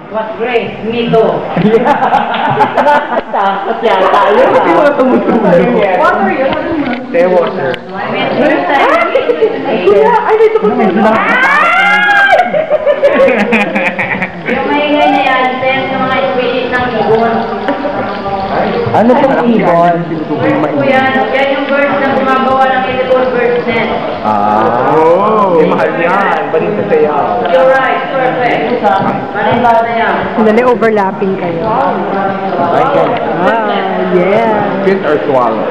What grace? Mito. Takot yan tayo. Hindi mo na tumutulog. Water yun. Stay water. Ay, dito ko na. Yung maingay na yan, send sa mga species ng ibon. Ano pong ibon? So yan yung birds na gumagawa ng edible bird's nest. Oh, mahal yan. Balik sa sayaw. You're right, perfect. Malimba na yan. Sandali, overlapping kayo. Yeah. Spit or swallow?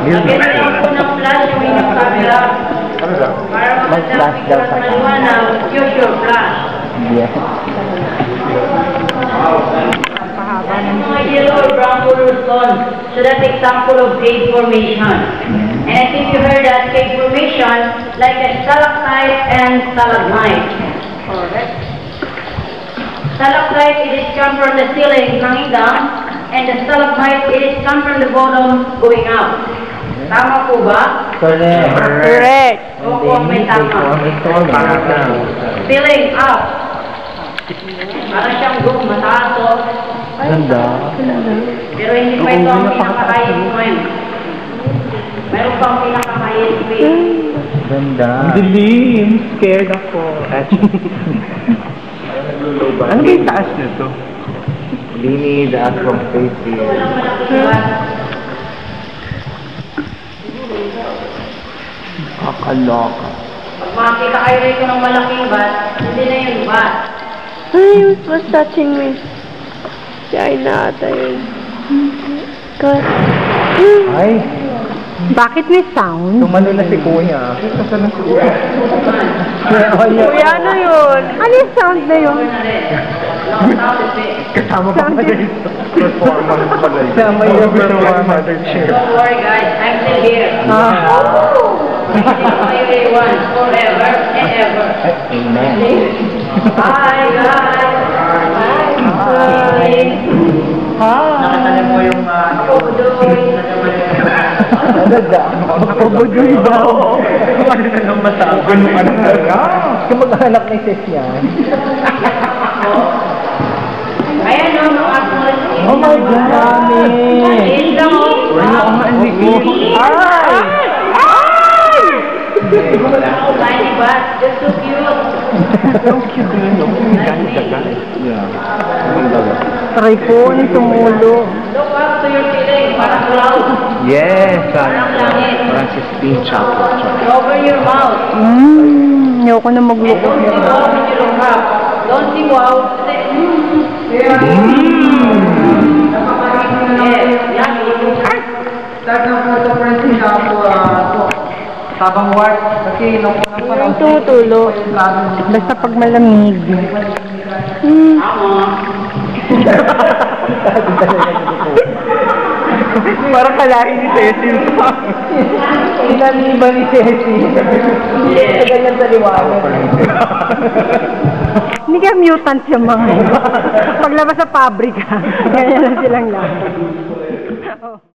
Ganyan ako ng flash yung inyong camera. Ano daw? Para magandang Mag-flash daw picture sa at maliwanag, use your flash. Yes. Yung mga yellow or brown color stones, so that's example of cave formation. And I think you heard that cave formation, like a stalactite and stalagmite. Correct. Stalactite, it is come from the ceiling coming down, and the stalagmite, it is come from the bottom going out. Tama po ba? Correct. Correct. Opo, may tama. Ceiling up. Para siyang boom, mataas o. Ganda. Pero hindi pa ito ang pinaka-highest point. Meron pang pinaka-highest point. Ganda. Dilim. Scared ako. Ano ba yung taas nito? Lini, the act from face here. Walang malaking bat. Kakaloka. Pag makakita kayo rito ng malaking bat, hindi na yung bat. Ay, it was touching me. Si Aina ata yun. God. Ay, Bakit may sound? tumalo na si Kuya. Kuya, ano yun? Ano yung sound na yun? Over na rin. Long sound effect. Kasama pa pala yung performance pala yun. Kasama yung mother chair. Don't worry guys, I'm still here. Ah. I really want forever and ever. Amen. Hi guys! Hi! Nakatalim mo yung Odoy! Ganda. Ubudoy daw. Ano na lang masabi? Ano na lang? Kamag-anak ni Sis yan. Ayan o, mga small Oh my God, dami. Ayan lang o. Wala akong maandigin. Ay! Oh, tiny bat. Just so cute. So cute na yun. Yeah. Try ko, ano tumulo? Look up to your ceiling. Parang cloud. Yes. Parang langit. Francis Dean Chapel. Cover your mouth. Ayoko na mag-look. Don't see wow when you look up. Don't see wow. Say, Yes, yummy. Start na po ito, Francis, Tabang work, kasi nung Yung tutulo. Basta pag malamig. Tama. Parang kalahin ni Cecil. Inaniba ni Ceci. Hindi ganyan sa liwanag. Hindi kaya mutant yung mga. Paglabas sa pabrika. Ganyan lang silang lahat.